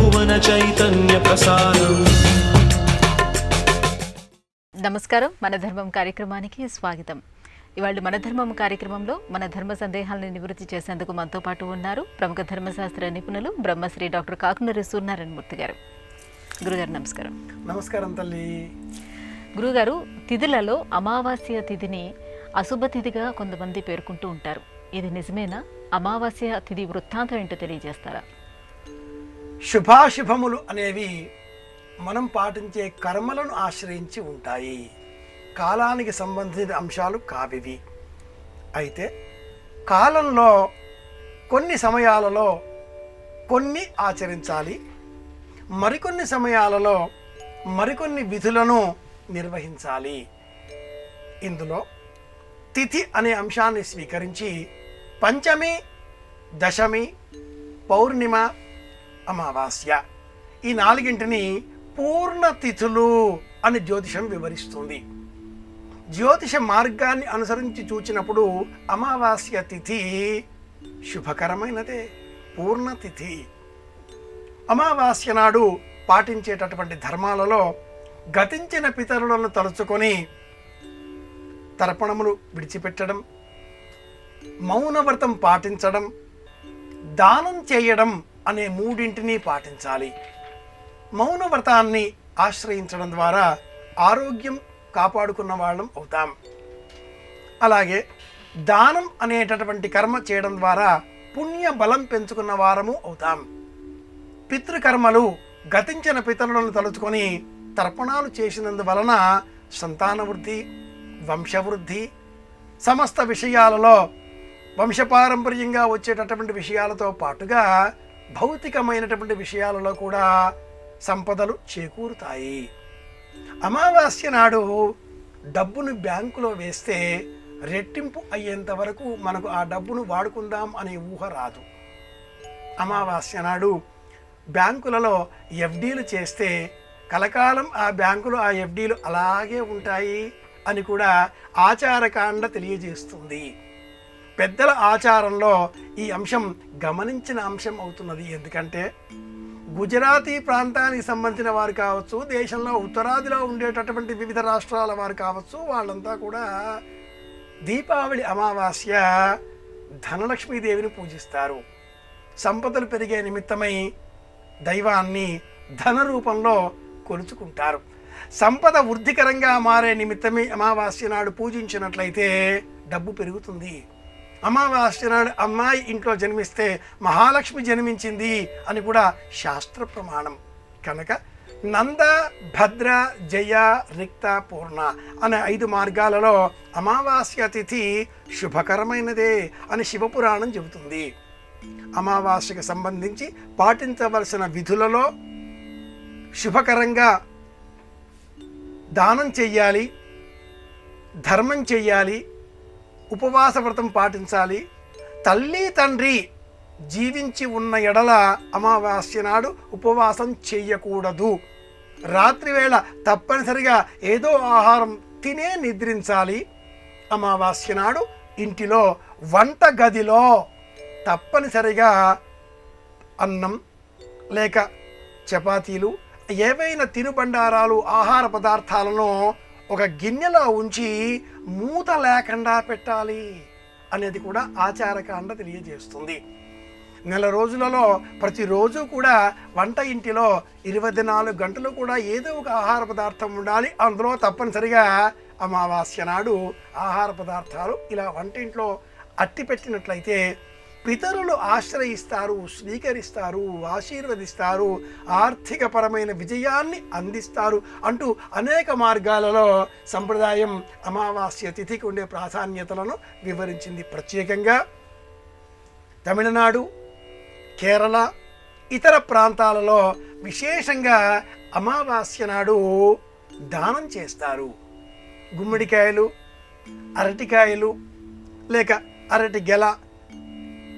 భువన చైతన్య ప్రసారం. నమస్కారం. మన ధర్మం కార్యక్రమానికి స్వాగతం. ఇవాళ మన ధర్మం కార్యక్రమంలో మన ధర్మ సందేహాలను నివృత్తి చేసేందుకు మనతో పాటు ఉన్నారు ప్రముఖ ధర్మశాస్త్ర నిపుణులు బ్రహ్మశ్రీ డాక్టర్ కాకునూరి సూర్యనారాయణమూర్తి గారు. గురుగారు నమస్కారం. నమస్కారం తల్లి. గురుగారు, తిథులలో అమావాస్య తిథిని అశుభ తిథిగా కొంతమంది పేర్కొంటూ ఉంటారు. ఇది నిజమేనా? అమావాస్య తిథి వృత్తాంతం ఏంటో తెలియజేస్తారా? శుభాశుభములు అనేవి మనం పాటించే కర్మలను ఆశ్రయించి ఉంటాయి. కాలానికి సంబంధించిన అంశాలు కావివి. అయితే కాలంలో కొన్ని సమయాలలో కొన్ని ఆచరించాలి, మరికొన్ని సమయాలలో మరికొన్ని విధులను నిర్వహించాలి. ఇందులో తిథి అనే అంశాన్ని స్వీకరించి పంచమి, దశమి, పౌర్ణిమ, అమావాస్య ఈ నాలుగింటిని పూర్ణ తిథులు అని జ్యోతిషం వివరిస్తుంది. జ్యోతిష మార్గాన్ని అనుసరించి చూచినప్పుడు అమావాస్య తిథి శుభకరమైనదే, పూర్ణ తిథి. అమావాస్య నాడు పాటించేటటువంటి ధర్మాలలో గతించిన పితరులను తలుచుకొని తర్పణములు విడిచిపెట్టడం, మౌనవ్రతం పాటించడం, దానం చేయడం అనే మూడింటిని పాటించాలి. మౌనవ్రతాన్ని ఆశ్రయించడం ద్వారా ఆరోగ్యం కాపాడుకున్న వాళ్ళం అవుతాం. అలాగే దానం అనేటటువంటి కర్మ చేయడం ద్వారా పుణ్య బలం పెంచుకున్న వారము అవుతాం. పితృకర్మలు గతించిన పితరులను తలుచుకొని తర్పణాలు చేసినందువలన సంతానవృద్ధి, వంశవృద్ధి, సమస్త విషయాలలో వంశపారంపర్యంగా వచ్చేటటువంటి విషయాలతో పాటుగా భౌతికమైనటువంటి విషయాలలో కూడా సంపదలు చేకూరుతాయి. అమావాస్య నాడు డబ్బును బ్యాంకులో వేస్తే రెట్టింపు అయ్యేంత వరకు మనకు ఆ డబ్బును వాడుకుందాం అనే ఊహ రాదు. అమావాస్య నాడు బ్యాంకులలో ఎఫ్డీలు చేస్తే కలకాలం ఆ బ్యాంకులు ఆ ఎఫ్డీలు అలాగే ఉంటాయి అని కూడా ఆచారకాండ తెలియజేస్తుంది. పెద్దల ఆచారంలో ఈ అంశం గమనించిన అంశం అవుతున్నది. ఎందుకంటే గుజరాతీ ప్రాంతానికి సంబంధించిన వారు కావచ్చు, దేశంలో ఉత్తరాదిలో ఉండేటటువంటి వివిధ రాష్ట్రాల వారు కావచ్చు, వాళ్ళంతా కూడా దీపావళి అమావాస్య ధనలక్ష్మీదేవిని పూజిస్తారు. సంపదలు పెరిగే నిమిత్తమై దైవాన్ని ధన రూపంలో కొలుచుకుంటారు. సంపద వృద్ధికరంగా మారే నిమిత్తమే అమావాస్య నాడు పూజించినట్లయితే డబ్బు పెరుగుతుంది. అమావాస్య నాడు అమ్మాయి ఇంట్లో జన్మిస్తే మహాలక్ష్మి జన్మించింది అని కూడా శాస్త్ర ప్రమాణం. కనుక నంద, భద్ర, జయ, రిక్త, పూర్ణ అనే 5 మార్గాలలో అమావాస్య తిథి శుభకరమైనదే అని శివపురాణం చెబుతుంది. అమావాస్యకు సంబంధించి పాటించవలసిన విధులలో శుభకరంగా దానం చెయ్యాలి, ధర్మం చెయ్యాలి, ఉపవాస వ్రతం పాటించాలి. తల్లి తండ్రి జీవించి ఉన్న ఎడల అమావాస్య నాడు ఉపవాసం చెయ్యకూడదు. రాత్రివేళ తప్పనిసరిగా ఏదో ఆహారం తినే నిద్రించాలి. అమావాస్య నాడు ఇంటిలో వంట గదిలో తప్పనిసరిగా అన్నం లేక చపాతీలు ఏవైనా తినుబండారాలు ఆహార పదార్థాలను ఒక గిన్నెలో ఉంచి మూత లేకుండా పెట్టాలి అనేది కూడా ఆచారకాండ తెలియజేస్తుంది. నెల రోజులలో ప్రతిరోజు కూడా వంట ఇంటిలో 24 గంటలు కూడా ఏదో ఒక ఆహార పదార్థం ఉండాలి. అందులో తప్పనిసరిగా అమావాస్య నాడు ఆహార పదార్థాలు ఇలా వంటింట్లో అట్టి పెట్టినట్లయితే పితరులు ఆశ్రయిస్తారు, స్వీకరిస్తారు, ఆశీర్వదిస్తారు, ఆర్థికపరమైన విజయాన్ని అందిస్తారు అంటూ అనేక మార్గాలలో సంప్రదాయం అమావాస్య తిథికి ఉండే ప్రాధాన్యతలను వివరించింది. ప్రత్యేకంగా తమిళనాడు, కేరళ, ఇతర ప్రాంతాలలో విశేషంగా అమావాస్య నాడు దానం చేస్తారు. గుమ్మడికాయలు, అరటికాయలు లేక అరటి గెల,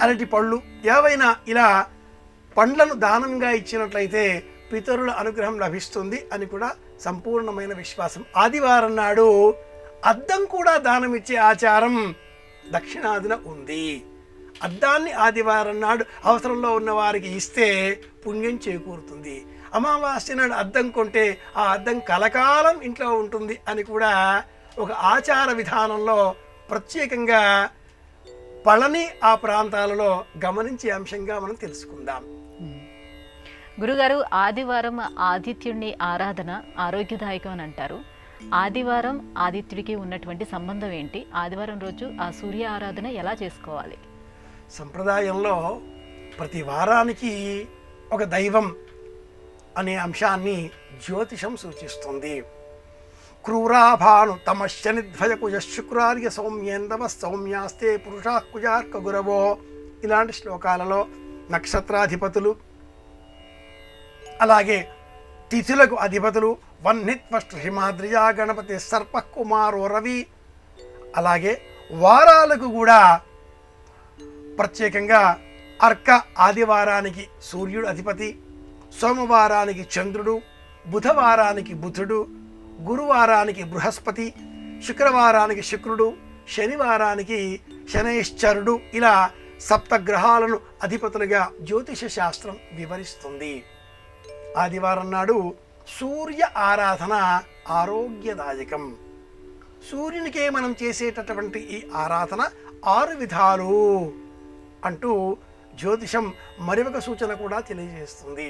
అరటి పళ్ళు ఏవైనా ఇలా పండ్లను దానంగా ఇచ్చినట్లయితే పితరుల అనుగ్రహం లభిస్తుంది అని కూడా సంపూర్ణమైన విశ్వాసం. ఆదివారం నాడు అద్దం కూడా దానం ఇచ్చే ఆచారం దక్షిణాదిన ఉంది. అద్దాన్ని ఆదివారం నాడు అవసరంలో ఉన్న వారికి ఇస్తే పుణ్యం చేకూరుతుంది. అమావాస్య నాడు అద్దం కొంటే ఆ అద్దం కలకాలం ఇంట్లో ఉంటుంది అని కూడా ఒక ఆచార విధానంలో ప్రత్యేకంగా పళని ఆ ప్రాంతాలలో గమనించే అంశంగా మనం తెలుసుకుందాం. గురుగారు, ఆదివారం ఆదిత్యుడిని ఆరాధన ఆరోగ్యదాయకం అని అంటారు. ఆదివారం ఆదిత్యుడికి ఉన్నటువంటి సంబంధం ఏంటి? ఆదివారం రోజు ఆ సూర్య ఆరాధన ఎలా చేసుకోవాలి? సంప్రదాయంలో ప్రతి వారానికి ఒక దైవం అనే అంశాన్ని జ్యోతిషం సూచిస్తుంది. క్రూరాభాను తమశ్చనిధ్వజకుజ శుక్రార్య సౌమ్యేందవ సౌమ్యాస్తే పురుషా కుజార్క గురవో ఇలాంటి శ్లోకాలలో నక్షత్రాధిపతులు, అలాగే తిథులకు అధిపతులు వన్నిత్వష్ట హిమాద్రియా గణపతి సర్ప కుమారో రవి, అలాగే వారాలకు కూడా ప్రత్యేకంగా అర్క ఆదివారానికి సూర్యుడు అధిపతి, సోమవారానికి చంద్రుడు, బుధవారానికి బుధుడు, గురువారానికి బృహస్పతి, శుక్రవారానికి శుక్రుడు, శనివారానికి శనైశ్చరుడు, ఇలా సప్తగ్రహాలను అధిపతులుగా జ్యోతిష శాస్త్రం వివరిస్తుంది. ఆదివారం నాడు సూర్య ఆరాధన ఆరోగ్యదాయకం. సూర్యునికే మనం చేసేటటువంటి ఈ ఆరాధన 6 విధాలు అంటూ జ్యోతిషం మరొక సూచన కూడా తెలియజేస్తుంది.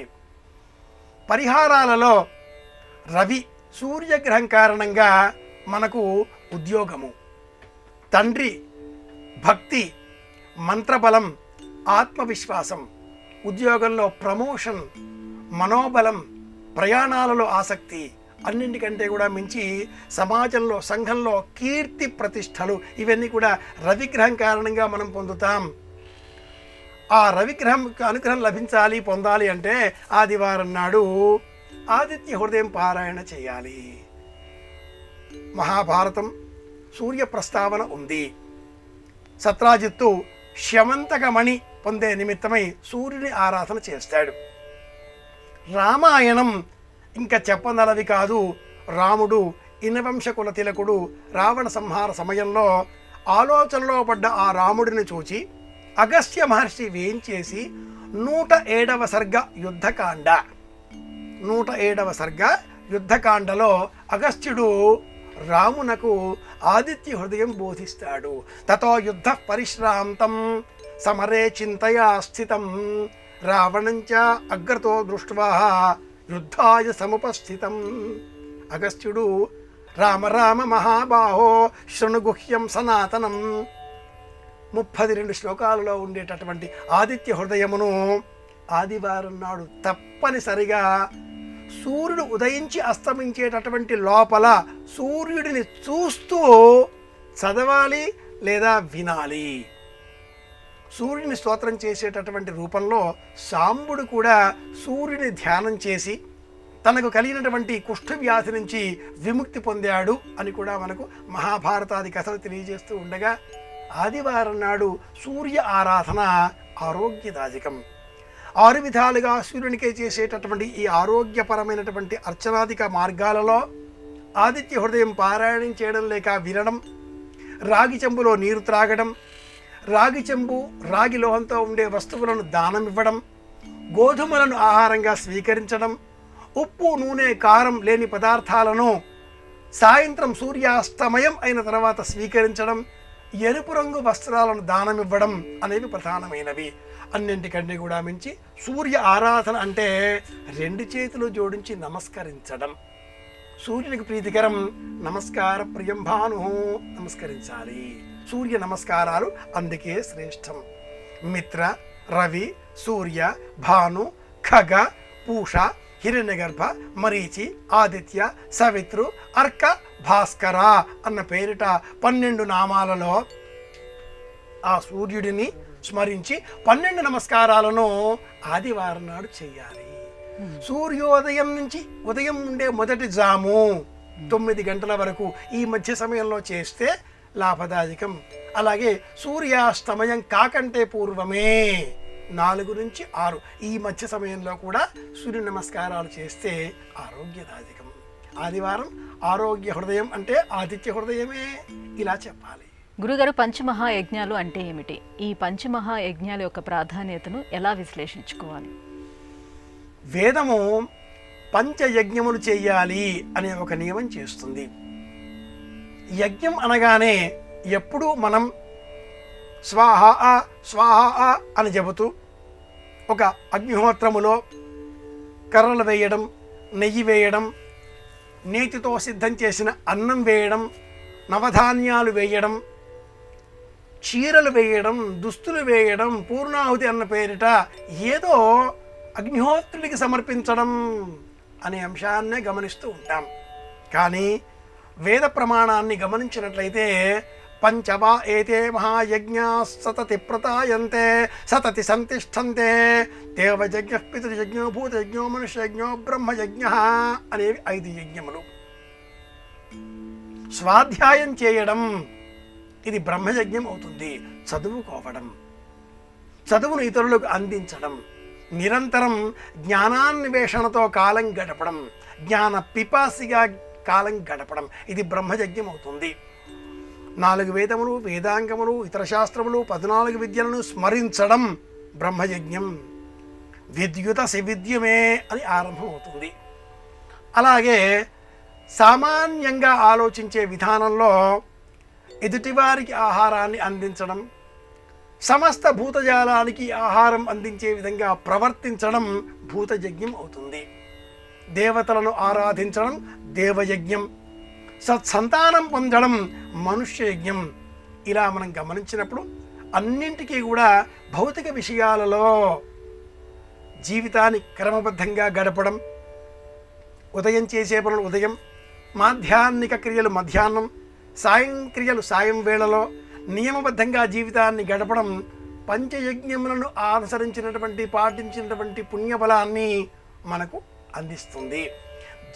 పరిహారాలలో రవి సూర్యగ్రహం కారణంగా మనకు ఉద్యోగము, తండ్రి భక్తి, మంత్రబలం, ఆత్మవిశ్వాసం, ఉద్యోగంలో ప్రమోషన్, మనోబలం, ప్రయాణాలలో ఆసక్తి, అన్నింటికంటే కూడా మించి సమాజంలో సంఘంలో కీర్తి ప్రతిష్టలు ఇవన్నీ కూడా రవిగ్రహం కారణంగా మనం పొందుతాం. ఆ రవిగ్రహం అనుగ్రహం లభించాలి, పొందాలి అంటే ఆదివారం నాడు ఆదిత్య హృదయం పారాయణ చేయాలి. మహాభారతం సూర్య ప్రస్తావన ఉంది. సత్రాజిత్తు శమంతకమణి పొందే నిమిత్తమై సూర్యుని ఆరాధన చేస్తాడు. రామాయణం ఇంకా చెప్పనలవి కాదు. రాముడు ఇనవంశకుల తిలకుడు రావణ సంహార సమయంలో ఆలోచనలో పడ్డ ఆ రాముడిని చూచి అగస్త్య మహర్షి వేయించేసి 107వ సర్గ యుద్ధకాండ 107వ సర్గ యుద్ధకాండలో అగస్త్యుడు రామునకు ఆదిత్య హృదయం బోధిస్తాడు. తతో యుద్ధ పరిశ్రాంతం సమరే చింతయా స్థితం రావణంచ అగ్రతో దృష్ట్వా యుద్ధాయ సముపస్థితం. అగస్త్యుడు రామ రామ మహాబాహో శృణుగుహ్యం సనాతనం 32 శ్లోకాలలో ఉండేటటువంటి ఆదిత్య హృదయమును ఆదివారం నాడు తప్పనిసరిగా సూర్యుడు ఉదయించి అస్తమించేటటువంటి లోపల సూర్యుడిని చూస్తూ చదవాలి లేదా వినాలి. సూర్యుని స్తోత్రం చేసేటటువంటి రూపంలో సాంబుడు కూడా సూర్యుని ధ్యానం చేసి తనకు కలిగినటువంటి కుష్ఠ వ్యాధి నుంచి విముక్తి పొందాడు అని కూడా మనకు మహాభారతాది కథలు తెలియజేస్తూ ఉండగా ఆదివారం నాడు సూర్య ఆరాధన ఆరోగ్యదాయకం. 6 విధాలుగా సూర్యునికే చేసేటటువంటి ఈ ఆరోగ్యపరమైనటువంటి అర్చనాధిక మార్గాలలో ఆదిత్య హృదయం పారాయణం చేయడం లేక వినడం, రాగి చెంబులో నీరు త్రాగడం, రాగి చెంబు రాగి లోహంతో ఉండే వస్తువులను దానం ఇవ్వడం, గోధుమలను ఆహారంగా స్వీకరించడం, ఉప్పు నూనె కారం లేని పదార్థాలను సాయంత్రం సూర్యాస్తమయం అయిన తర్వాత స్వీకరించడం, ఎరుపు రంగు వస్త్రాలను దానం ఇవ్వడం అనేవి ప్రధానమైనవి. అన్నింటికంటే కూడా మించి సూర్య ఆరాధన అంటే 2 చేతులు జోడించి నమస్కరించడం. సూర్యునికి ప్రీతికరం నమస్కార ప్రియం భాను, నమస్కరించాలి. సూర్య నమస్కారాలు అందుకే శ్రేష్టం. మిత్ర, రవి, సూర్య, భాను, ఖగ, పూష, హిరణ్యగర్భ, మరీచి, ఆదిత్య, సవిత్రు, అర్క, భాస్కర అన్న పేరిట 12 నామాలలో ఆ సూర్యుడిని స్మరించి 12 నమస్కారాలను ఆదివారం నాడు చేయాలి. సూర్యోదయం నుంచి ఉదయం ఉండే మొదటి జాము 9 గంటల వరకు ఈ మధ్య సమయంలో చేస్తే లాభదాయకం. అలాగే సూర్యాస్తమయం కాకంటే పూర్వమే 4 నుంచి 6 ఈ మధ్య సమయంలో కూడా సూర్య నమస్కారాలు చేస్తే ఆరోగ్యదాయకం. ఆదివారం ఆరోగ్య హృదయం అంటే ఆదిత్య హృదయమే ఇలా చెప్పాలి. గురుగారు, పంచమహాయజ్ఞాలు అంటే ఏమిటి? ఈ పంచమహాయజ్ఞాల యొక్క ప్రాధాన్యతను ఎలా విశ్లేషించుకోవాలి? వేదము పంచయజ్ఞములు చేయాలి అనే ఒక నియమం చేస్తుంది. యజ్ఞం అనగానే ఎప్పుడూ మనం స్వాహ స్వాహ అని చెబుతూ ఒక అగ్నిహోత్రములో కర్రలు వేయడం, నెయ్యి వేయడం, నేతితో సిద్ధం చేసిన అన్నం వేయడం, నవధాన్యాలు వేయడం, చీరలు వేయడం, దుస్తులు వేయడం, పూర్ణాహుతి అన్న పేరిట ఏదో అగ్నిహోత్రుడికి సమర్పించడం అనే అంశాన్నే గమనిస్తూ ఉంటాం. కానీ వేద ప్రమాణాన్ని గమనించినట్లయితే పంచవా ఏతే మహాయజ్ఞా సతతి ప్రతాయంతే సతతి సంతిష్టంతే దేవయజ్ఞ, పితృయజ్ఞో, భూతయజ్ఞో, మనుష్యయజ్ఞో, బ్రహ్మయజ్ఞ అనేవి 5 యజ్ఞములు. స్వాధ్యాయం చేయడం ఇది బ్రహ్మయజ్ఞం అవుతుంది. చదువుకోవడం, చదువును ఇతరులకు అందించడం, నిరంతరం జ్ఞానాన్వేషణతో కాలం గడపడం, జ్ఞాన పిపాసిగా కాలం గడపడం ఇది బ్రహ్మయజ్ఞం అవుతుంది. 4 వేదములు, వేదాంగములు, ఇతర శాస్త్రములు, 14 విద్యలను స్మరించడం బ్రహ్మయజ్ఞం. విద్యుత శివిద్యమే అని ఆరంభమవుతుంది. అలాగే సామాన్యంగా ఆలోచించే విధానంలో ఎదుటివారికి ఆహారాన్ని అందించడం, సమస్త భూతజాలానికి ఆహారం అందించే విధంగా ప్రవర్తించడం భూతయజ్ఞం అవుతుంది. దేవతలను ఆరాధించడం దేవయజ్ఞం, సత్సంతానం పొందడం మనుష్యయజ్ఞం. ఇలా మనం గమనించినప్పుడు అన్నింటికీ కూడా భౌతిక విషయాలలో జీవితాన్ని క్రమబద్ధంగా గడపడం, ఉదయం చేసే పనులు ఉదయం, మాధ్యాహ్నిక క్రియలు మధ్యాహ్నం, సాయం క్రియలు సాయం వేళలో నియమబద్ధంగా జీవితాన్ని గడపడం పంచయజ్ఞములను అనుసరించినటువంటి పాటించినటువంటి పుణ్యఫలాన్ని మనకు అందిస్తుంది.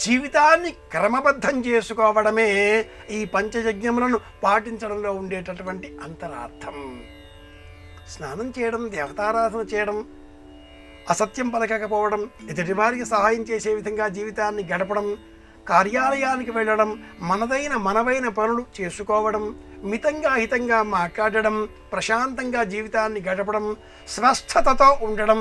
జీవితాన్ని క్రమబద్ధం చేసుకోవడమే ఈ పంచయజ్ఞములను పాటించడంలో ఉండేటటువంటి అంతరార్థం. స్నానం చేయడం, దేవతారాధన చేయడం, అసత్యం పలకకపోవడం, ఎదుటివారికి సహాయం చేసే విధంగా జీవితాన్ని గడపడం, కార్యాలయానికి వెళ్ళడం, మనవైన పనులు చేసుకోవడం, మితంగా హితంగా మాట్లాడడం, ప్రశాంతంగా జీవితాన్ని గడపడం, స్వస్థతతో ఉండడం,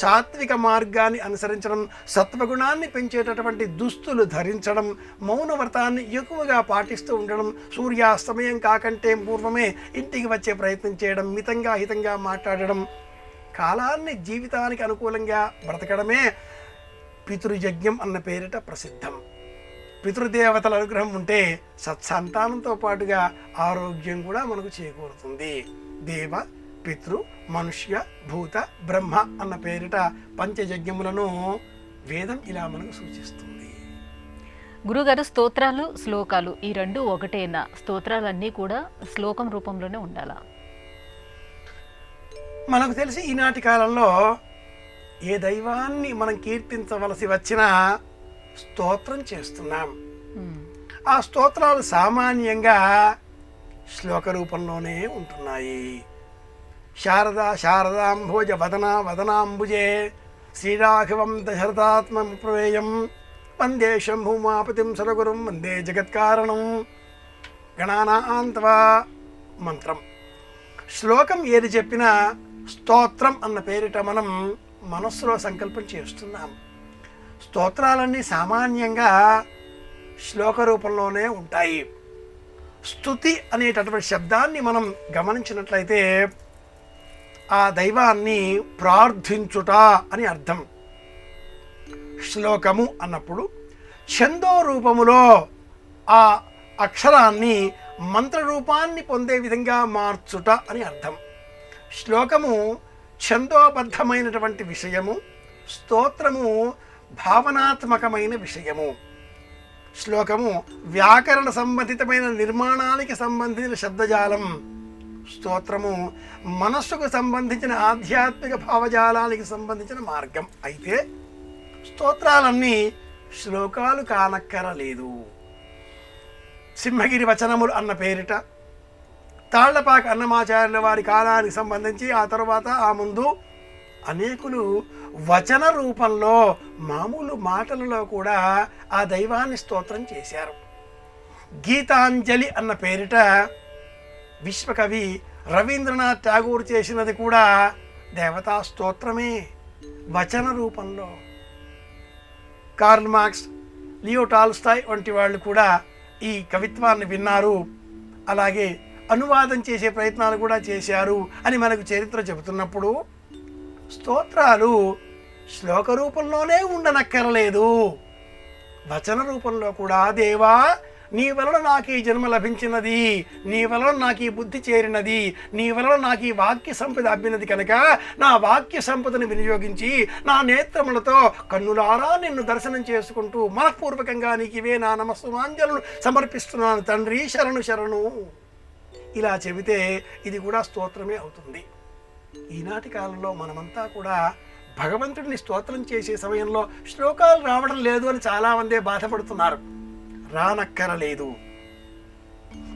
సాత్విక మార్గాన్ని అనుసరించడం, సత్వగుణాన్ని పెంచేటటువంటి దుస్తులు ధరించడం, మౌనవ్రతాన్ని ఎక్కువగా పాటిస్తూ ఉండడం, సూర్యాస్తమయం కాకంటే పూర్వమే ఇంటికి వచ్చే ప్రయత్నం చేయడం, మితంగా హితంగా మాట్లాడడం, కాలాన్ని జీవితానికి అనుకూలంగా బ్రతకడమే పితృయజ్ఞం అన్న పేరిట ప్రసిద్ధం. పితృదేవతల అనుగ్రహం ఉంటే సత్సంతానంతో పాటుగా ఆరోగ్యం కూడా మనకు చేకూరుతుంది. దేవ, పితృ, మనుష్య, భూత, బ్రహ్మ అన్న పేరిట పంచయజ్ఞములను వేదం ఇలా మనకు సూచిస్తుంది. గురుగారు, స్తోత్రాలు, శ్లోకాలు ఈ రెండు ఒకటేనా? స్తోత్రాలన్నీ కూడా శ్లోకం రూపంలోనే ఉండాలా? మనకు తెలిసి ఈనాటి కాలంలో ఏ దైవాన్ని మనం కీర్తించవలసి వచ్చినా స్తోత్రం చేస్తున్నాం. ఆ స్తోత్రాలు సామాన్యంగా శ్లోక రూపంలోనే ఉంటున్నాయి. శారదాంభోజ వదనాంబుజే శ్రీరాఘవం దశరథాత్మప్రవేయం వందే శంభుమాపతిం సరగురుం వందే జగత్కారణం గణానాంతవా మంత్రం. శ్లోకం ఏది చెప్పినా స్తోత్రం అన్న పేరిట మనం మనస్సులో సంకల్పం చేస్తున్నాం. స్తోత్రాలన్నీ సామాన్యంగా శ్లోక రూపంలోనే ఉంటాయి. స్తుతి అనేటటువంటి శబ్దాన్ని మనం గమనించినట్లయితే ఆ దైవాన్ని ప్రార్థించుట అని అర్థం. శ్లోకము అన్నప్పుడు ఛందో రూపములో ఆ అక్షరాన్ని మంత్రరూపాన్ని పొందే విధంగా మార్చుట అని అర్థం. శ్లోకము ఛందోబద్ధమైనటువంటి విషయము, స్తోత్రము భావనాత్మకమైన విషయము. శ్లోకము వ్యాకరణ సంబంధితమైన నిర్మాణానికి సంబంధించిన శబ్దజాలం, స్తోత్రము మనస్సుకు సంబంధించిన ఆధ్యాత్మిక భావజాలానికి సంబంధించిన మార్గం. అయితే స్తోత్రాలన్నీ శ్లోకాలు కానక్కరలేదు. సింహగిరి వచనములు అన్న పేరిట తాళ్లపాక అన్నమాచార్యుల వారి కాలానికి సంబంధించి ఆ తర్వాత ఆ ముందు అనేకులు వచన రూపంలో మామూలు మాటలలో కూడా ఆ దైవాన్ని స్తోత్రం చేశారు. గీతాంజలి అన్న పేరిట విశ్వకవి రవీంద్రనాథ్ ఠాగూర్ చేసినది కూడా దేవతా స్తోత్రమే, వచన రూపంలో. కార్ల్ మార్క్స్, లియో టాల్స్టాయ్ వంటి వాళ్ళు కూడా ఈ కవిత్వాన్ని విన్నారు, అలాగే అనువాదం చేసే ప్రయత్నాలు కూడా చేశారు అని మనకు చరిత్ర చెబుతున్నప్పుడు స్తోత్రాలు శ్లోక రూపంలోనే ఉండనక్కరలేదు, వచన రూపంలో కూడా దేవా నీ వలన నాకు ఈ జన్మ లభించినది, నీ వలన నాకు ఈ బుద్ధి చేరినది, నీ వలన నాకు ఈ వాక్య సంపద అబ్బినది కనుక నా వాక్య సంపదను వినియోగించి నా నేత్రములతో కన్నులారా నిన్ను దర్శనం చేసుకుంటూ మనఃపూర్వకంగా నీకు ఇవే నా నమస్సుమాంజలను సమర్పిస్తున్నాను తండ్రి, శరణు శరణు. ఇలా చెబితే ఇది కూడా స్తోత్రమే అవుతుంది. ఈనాటి కాలంలో మనమంతా కూడా భగవంతుడిని స్తోత్రం చేసే సమయంలో శ్లోకాలు రావడం లేదు అని చాలామందే బాధపడుతున్నారు. రానక్కరలేదు.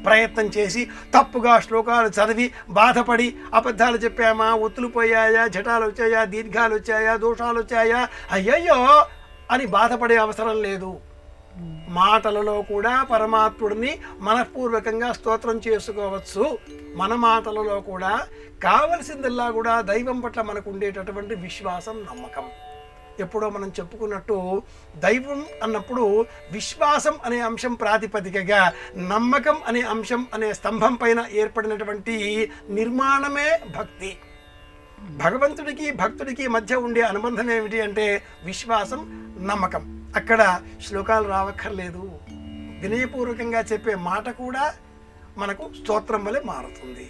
ప్రయత్నం చేసి తప్పుగా శ్లోకాలు చదివి బాధపడి అబద్ధాలు చెప్పామా, ఒత్తులు పోయాయా, జటాలు వచ్చాయా, దీర్ఘాలు వచ్చాయా, దోషాలు వచ్చాయా, అయ్యయ్యో అని బాధపడే అవసరం లేదు. మాటలలో కూడా పరమాత్ముడిని మనఃపూర్వకంగా స్తోత్రం చేసుకోవచ్చు. మన మాటలలో కూడా కావలసిందల్లా కూడా దైవం పట్ల మనకు ఉండేటటువంటి విశ్వాసం, నమ్మకం. ఎప్పుడో మనం చెప్పుకున్నట్టు దైవం అన్నప్పుడు విశ్వాసం అనే అంశం ప్రాతిపదికగా, నమ్మకం అనే అంశం అనే స్తంభం పైన ఏర్పడినటువంటి నిర్మాణమే భక్తి. భగవంతుడికి భక్తుడికి మధ్య ఉండే అనుబంధం ఏమిటి అంటే విశ్వాసం, నమ్మకం. అక్కడ శ్లోకాలు రావక్కర్లేదు. వినయపూర్వకంగా చెప్పే మాట కూడా మనకు స్తోత్రం వలె మారుతుంది.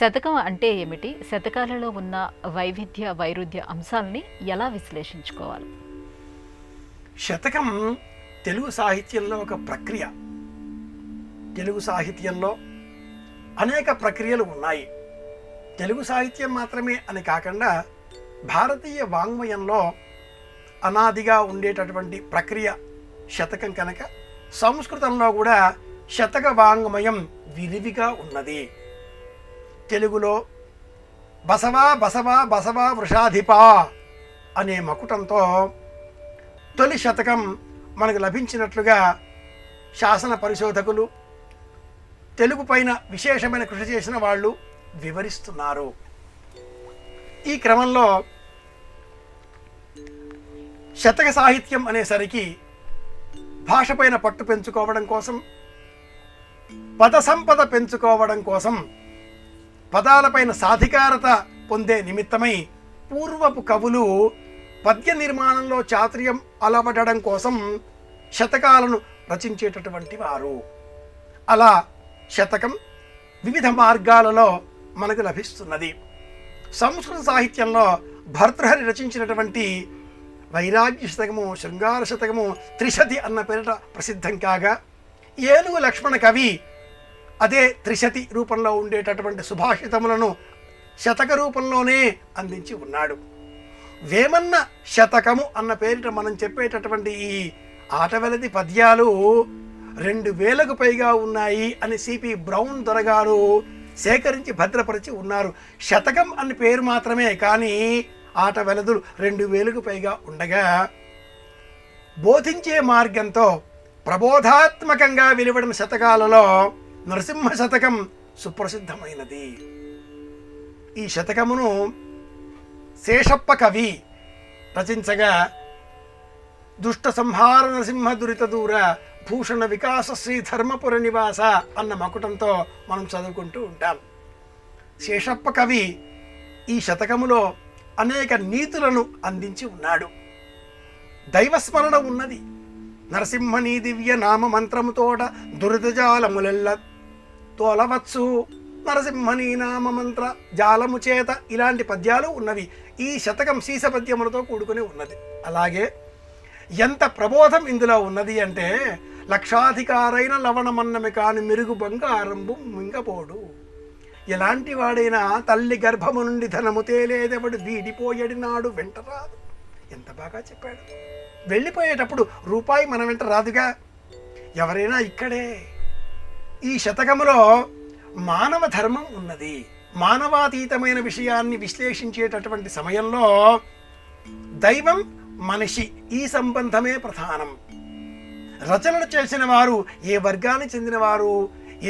శతకం అంటే ఏమిటి? శతకాలలో ఉన్న వైవిధ్య వైరుధ్య అంశాలని ఎలా విశ్లేషించుకోవాలి? శతకం తెలుగు సాహిత్యంలో ఒక ప్రక్రియ. తెలుగు సాహిత్యంలో అనేక ప్రక్రియలు ఉన్నాయి. తెలుగు సాహిత్యం మాత్రమే అని కాకుండా భారతీయ వాంగ్మయంలో అనాదిగా ఉండేటటువంటి ప్రక్రియ శతకం కనుక సంస్కృతంలో కూడా శతక వాంగ్మయం విరివిగా ఉన్నది. తెలుగులో బసవా బసవా బసవా వృషాధిప అనే మకుటంతో తొలి శతకం మనకు లభించినట్లుగా శాసన పరిశోధకులు, తెలుగు పైన విశేషమైన కృషి చేసిన వాళ్ళు వివరిస్తున్నారు. ఈ క్రమంలో శతక సాహిత్యం అనేసరికి భాష పైన పట్టు పెంచుకోవడం కోసం, పద సంపద పెంచుకోవడం కోసం, పదాలపైన సాధికారత పొందే నిమిత్తమై పూర్వపు కవులు పద్య నిర్మాణంలో చాతుర్యం అలవడడం కోసం శతకాలను రచించేటటువంటి వారు. అలా శతకం వివిధ మార్గాలలో మనకు లభిస్తున్నది. సంస్కృత సాహిత్యంలో భర్తృహరి రచించినటువంటి వైరాగ్య శతకము, శృంగార శతకము, త్రిశతి అన్న పేరిట ప్రసిద్ధం కాగా, ఏనుగు లక్ష్మణ కవి అదే త్రిశతి రూపంలో ఉండేటటువంటి సుభాషితములను శతక రూపంలోనే అందించి ఉన్నాడు. వేమన్న శతకము అన్న పేరిట మనం చెప్పేటటువంటి ఈ ఆటవెలది పద్యాలు 2000కు పైగా ఉన్నాయి అని సిపి బ్రౌన్ దొరగారు సేకరించి భద్రపరిచి ఉన్నారు. శతకం అన్న పేరు మాత్రమే, కానీ ఆట వెలదులు 2000కు పైగా ఉండగా బోధించే మార్గంతో ప్రబోధాత్మకంగా వెలువడిన శతకాలలో నరసింహ శతకం సుప్రసిద్ధమైనది. ఈ శతకమును శేషప్ప కవి రచించగా దుష్ట సంహార నరసింహ దురిత దూర భూషణ వికాస శ్రీ ధర్మపుర నివాస అన్న మకుటంతో మనం చదువుకుంటూ ఉంటాం. శేషప్ప కవి ఈ శతకములో అనేక నీతులను అందించి ఉన్నాడు. దైవస్మరణ ఉన్నది. నరసింహని దివ్య నామ మంత్రముతోట దురితజాలములెల్ల తోలవచ్చు, నరసింహని నామ మంత్ర జాలము చేత ఇలాంటి పద్యాలు ఉన్నవి. ఈ శతకం సీస పద్యములతో కూడుకుని ఉన్నది. అలాగే ఎంత ప్రబోధం ఇందులో ఉన్నది అంటే, లక్షాధికారైన లవణమన్నమి కాని మెరుగు బంగారంబు మింగపోడు, ఎలాంటి వాడైనా తల్లి గర్భము నుండి ధనము తేలేదెవడు వీడిపోయడి నాడు వెంట రాదు. ఎంత బాగా చెప్పాడు. వెళ్ళిపోయేటప్పుడు రూపాయి మన వెంట రాదుగా, ఎవరైనా ఇక్కడే. ఈ శతకములో మానవ ధర్మం ఉన్నది. మానవాతీతమైన విషయాన్ని విశ్లేషించేటటువంటి సమయంలో దైవం, మనిషి ఈ సంబంధమే ప్రధానం. రచనలు చేసిన వారు ఏ వర్గానికి చెందినవారు,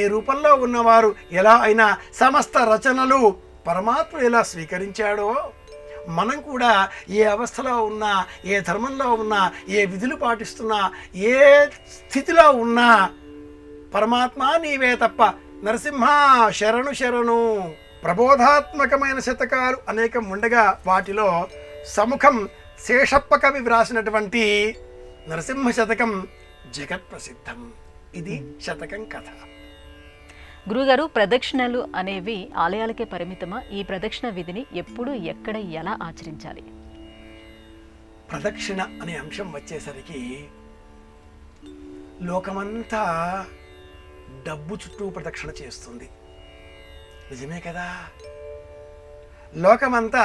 ఏ రూపంలో ఉన్నవారు ఎలా అయినా సమస్త రచనలు పరమాత్మ ఎలా స్వీకరించాడో మనం కూడా ఏ అవస్థలో ఉన్నా, ఏ ధర్మంలో ఉన్నా, ఏ విధులు పాటిస్తున్నా, ఏ స్థితిలో ఉన్నా పరమాత్మ నీవే తప్ప నరసింహ శరణు శరణు. ప్రబోధాత్మకమైన శతకాలు అనేకం ఉండగా వాటిలో సముఖం శేషప్ప కవి వ్రాసినటువంటి నరసింహ శతకం జగత్ ప్రసిద్ధం. ఇది శతకం కథ. గురుగారు, ప్రదక్షిణలు అనేవి ఆలయాలకే పరిమితమా? ఈ ప్రదక్షిణ విధిని ఎప్పుడు, ఎక్కడ, ఎలా ఆచరించాలి? ప్రదక్షిణ అనే అంశం వచ్చేసరికి లోకమంతా డబ్బు చుట్టూ ప్రదక్షిణ చేస్తుంది. నిజమే కదా? లోకమంతా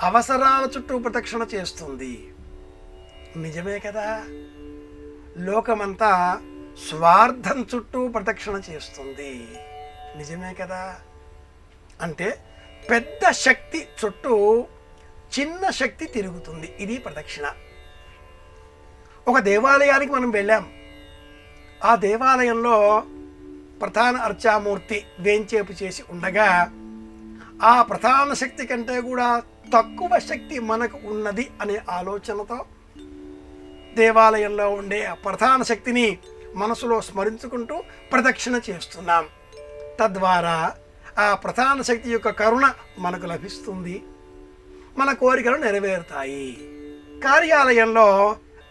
అవసరాల చుట్టూ ప్రదక్షిణ చేస్తుంది. నిజమే కదా? లోకమంతా స్వార్థం చుట్టూ ప్రదక్షిణ చేస్తుంది. నిజమే కదా? అంటే పెద్ద శక్తి చుట్టూ చిన్న శక్తి తిరుగుతుంది. ఇది ప్రదక్షిణ. ఒక దేవాలయానికి మనం వెళ్ళాం. ఆ దేవాలయంలో ప్రధాన అర్చామూర్తి వేంచేపు చేసి ఉండగా ఆ ప్రధాన శక్తి కంటే కూడా తక్కువ శక్తి మనకు ఉన్నది అనే ఆలోచనతో దేవాలయంలో ఉండే ఆ ప్రధాన శక్తిని మనసులో స్మరించుకుంటూ ప్రదక్షిణ చేస్తున్నాం. తద్వారా ఆ ప్రధాన శక్తి యొక్క కరుణ మనకు లభిస్తుంది, మన కోరికలు నెరవేరుతాయి. కార్యాలయంలో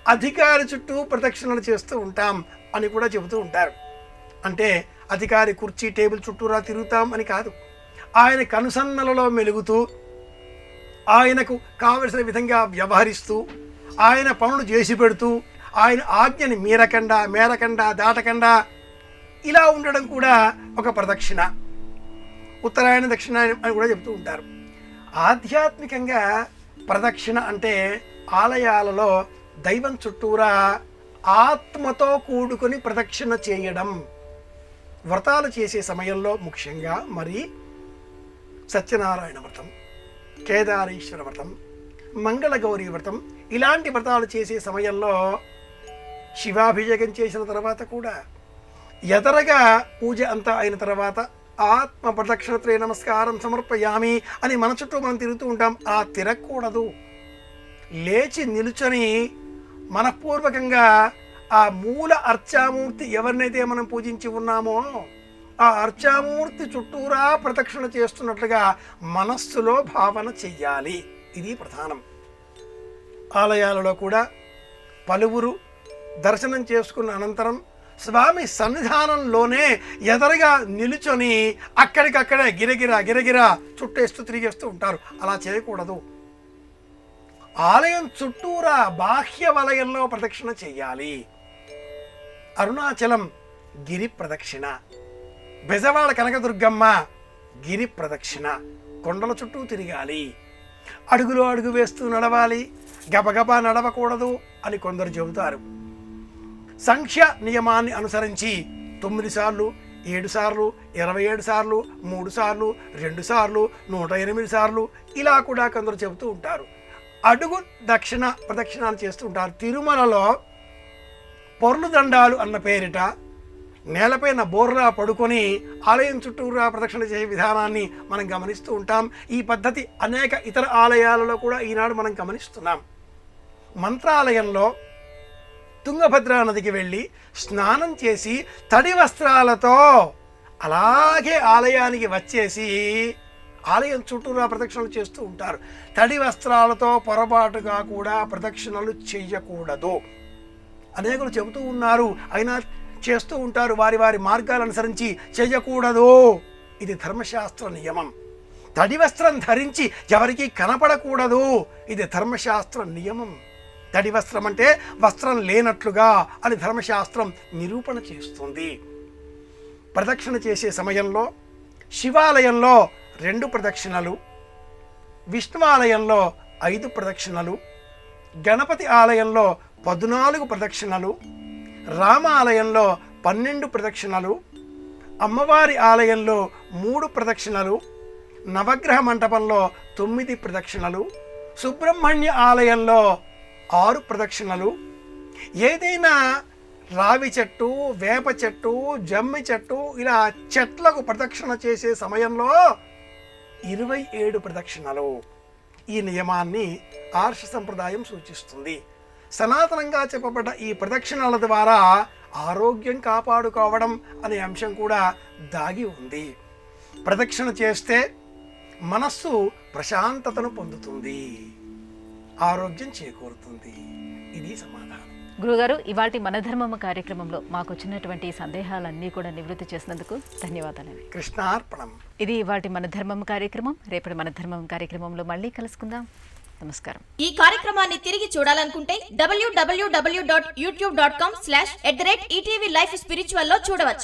అధికారి చుట్టూ ప్రదక్షిణలు చేస్తూ ఉంటాం అని కూడా చెబుతూ ఉంటారు. అంటే అధికారి కుర్చీ టేబుల్ చుట్టూరా తిరుగుతాం అని కాదు. ఆయన కనుసన్నలలో మెలుగుతూ, ఆయనకు కావలసిన విధంగా వ్యవహరిస్తూ, ఆయన పనులు చేసి పెడుతూ, ఆయన ఆజ్ఞని మేరకుండా దాటకుండా ఇలా ఉండడం కూడా ఒక ప్రదక్షిణ. ఉత్తరాయణ దక్షిణాయనం అని కూడా చెబుతూ ఉంటారు. ఆధ్యాత్మికంగా ప్రదక్షిణ అంటే ఆలయాలలో దైవం చుట్టూరా ఆత్మతో కూడుకొని ప్రదక్షిణ చేయడం. వ్రతాలు చేసే సమయంలో ముఖ్యంగా మరి సత్యనారాయణ వ్రతం, కేదారేశ్వర వ్రతం, మంగళగౌరీ వ్రతం ఇలాంటి వ్రతాలు చేసే సమయంలో శివాభిషేకం చేసిన తర్వాత కూడా ఎదరగా పూజ అంతా అయిన తర్వాత ఆత్మ ప్రదక్షిణత్రే నమస్కారం సమర్పయామి అని మన చుట్టూ మనం తిరుగుతూ ఉంటాం. ఆ తిరగకూడదు. లేచి నిలుచొని మనపూర్వకంగా ఆ మూల అర్చామూర్తి ఎవరినైతే మనం పూజించి ఉన్నామో ఆ అర్చామూర్తి చుట్టూరా ప్రదక్షిణ చేస్తున్నట్లుగా మనస్సులో భావన చెయ్యాలి. ఇది ప్రధానం. ఆలయాలలో కూడా పలువురు దర్శనం చేసుకున్న అనంతరం స్వామి సన్నిధానంలోనే ఎదరగా నిలుచొని అక్కడికక్కడే గిరగిరా చుట్టేస్తూ తిరిగేస్తూ ఉంటారు. అలా చేయకూడదు. ఆలయం చుట్టూరా బాహ్య వలయంలో ప్రదక్షిణ చెయ్యాలి. అరుణాచలం గిరి ప్రదక్షిణ, బెజవాడ కనకదుర్గమ్మ గిరి ప్రదక్షిణ, కొండల చుట్టూ తిరగాలి. అడుగులో అడుగు వేస్తూ నడవాలి, గబగబా నడవకూడదు అని కొందరు చెబుతారు. సంఖ్య నియమాన్ని అనుసరించి 9 సార్లు, 7 సార్లు, 27 సార్లు, 3 సార్లు, 2 సార్లు, 108 సార్లు ఇలా కూడా కొందరు చెబుతూ ఉంటారు. అడుగు దక్షిణ ప్రదక్షిణాలు చేస్తూ ఉంటారు. తిరుమలలో పొర్లు దండాలు అన్న పేరిట నేలపైన బోర్లా పడుకొని ఆలయం చుట్టూరా ప్రదక్షిణ చేసే విధానాన్ని మనం గమనిస్తూ ఉంటాం. ఈ పద్ధతి అనేక ఇతర ఆలయాలలో కూడా ఈనాడు మనం గమనిస్తున్నాం. మంత్రాలయంలో తుంగభద్రా నదికి వెళ్ళి స్నానం చేసి తడి వస్త్రాలతో అలాగే ఆలయానికి వచ్చేసి ఆలయం చుట్టూరా ప్రదక్షిణలు చేస్తూ ఉంటారు. తడి వస్త్రాలతో పొరపాటుగా కూడా ప్రదక్షిణలు చెయ్యకూడదు. అనేకులు చెబుతూ ఉన్నారు, అయినా చేస్తూ ఉంటారు. వారి వారి మార్గాలు అనుసరించి చేయకూడదు. ఇది ధర్మశాస్త్ర నియమం. తడి వస్త్రం ధరించి ఎవరికీ కనపడకూడదు. ఇది ధర్మశాస్త్ర నియమం. తడి వస్త్రం అంటే వస్త్రం లేనట్లుగా అని ధర్మశాస్త్రం నిరూపణ చేస్తుంది. ప్రదక్షిణ చేసే సమయంలో శివాలయంలో 2 ప్రదక్షిణలు, విష్ణువాలయంలో 5 ప్రదక్షిణలు, గణపతి ఆలయంలో 14 ప్రదక్షిణలు, రామాలయంలో 12 ప్రదక్షిణలు, అమ్మవారి ఆలయంలో 3 ప్రదక్షిణలు, నవగ్రహ మంటపంలో 9 ప్రదక్షిణలు, సుబ్రహ్మణ్య ఆలయంలో 6 ప్రదక్షిణలు. ఏదైనా రావి చెట్టు, వేప చెట్టు, జమ్మి చెట్టు ఇలా చెట్లకు ప్రదక్షిణ చేసే సమయంలో 27 ప్రదక్షిణలు. ఈ నియమాన్ని ఆర్ష సంప్రదాయం సూచిస్తుంది. సనాతనంగా చెప్పబడ్డ ఈ ప్రదక్షిణల ద్వారా ఆరోగ్యం కాపాడుకోవడం అనే అంశం కూడా దాగి ఉంది. ప్రదక్షిణ చేస్తే మనస్సు ప్రశాంతతను పొందుతుంది, ఆరోగ్యం చేకూరుతుంది. ఇది సమాధానం. గురుగారు, ఇవాటి మన ధర్మము కార్యక్రమంలో మాకు వచ్చినటువంటి సందేహాలన్నీ కూడా నివృత్తి చేసినందుకు ధన్యవాదాలండి. కృష్ణార్పణం. ఇది ఇవాటి మన ధర్మం కార్యక్రమం. రేపటి మన ధర్మం కార్యక్రమంలో మళ్ళీ కలుసుకుందాం. నమస్కారం. ఈ కార్యక్రమాన్ని తిరిగి చూడాలనుకుంటే www.youtube.com/ETV Life Spiritual లో చూడవచ్చు.